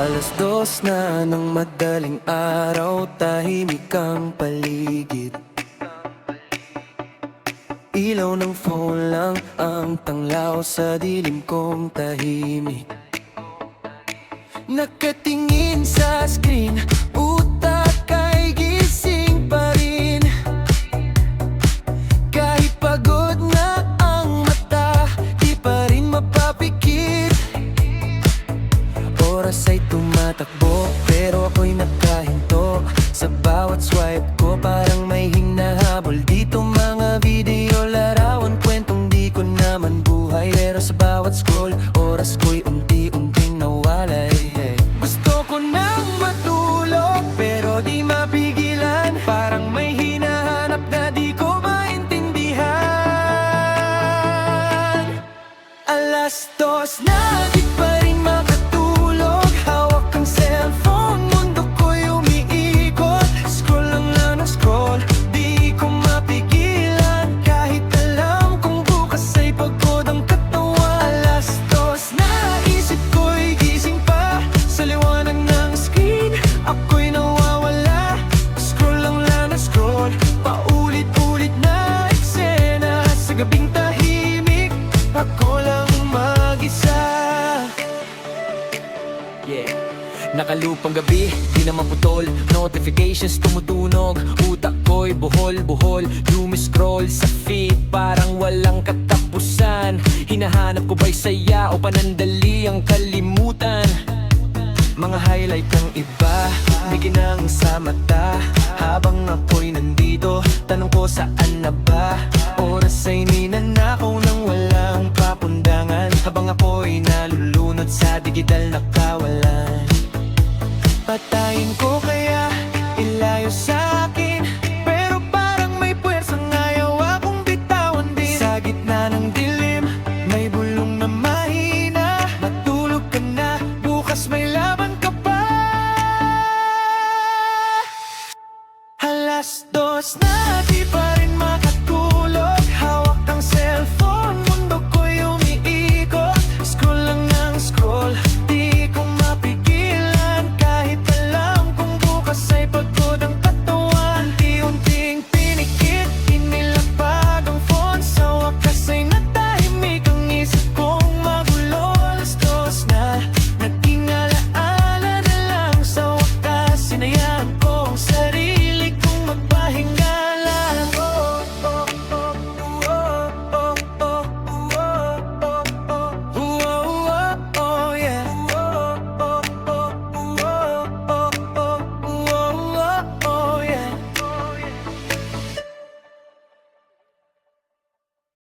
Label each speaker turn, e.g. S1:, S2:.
S1: 2:00 na ng madaling araw, tahimik ang paligid. Ilaw ng phone lang ang tanglaw sa dilim kong tahimik. Nakatingin sa screen, utak ay gising pa rin. Kahit pagod na ang mata, di pa rin mapapikit. Oras ay tumatakbo, pero ako'y nakahinto. Sa bawat swipe ko parang may hinahabol dito. Mga video, larawan, kwentong di ko naman buhay. Pero sa bawat scroll, oras ko'y unti-unting nawalay. Gusto ko nang matulog, pero di mapigilan. Parang may hinahanap na di ko maintindihan. 2:00 na, di pa rin makatulog. Hawak ang cellphone, mundo ko'y umiikot. Scroll lang ng scroll, di ko mapigilan. Kahit alam kong bukas ay pagod ang katawan. 2:00 na, isip ko'y gising pa. Sa liwanag ng screen, ako'y nawawala. Scroll lang ng scroll, paulit-ulit na eksena. Sa gabing tahimik, ako lang mag-isa. Yeah. Nakalupang gabi, di naman putol. Notifications tumutunog, utak ko'y buhol-buhol. Scroll sa feed, parang walang katapusan. Hinahanap ko ba'y saya o panandali ang kalimutan? Mga highlight ng iba, may ginang sa mata. Habang ako'y nandito, tanong ko saan na ba? Oras ay ninanakaw ng walang papundangan. Habang ako'y nalulunod sa digital na kawalan. Patayin ko kaya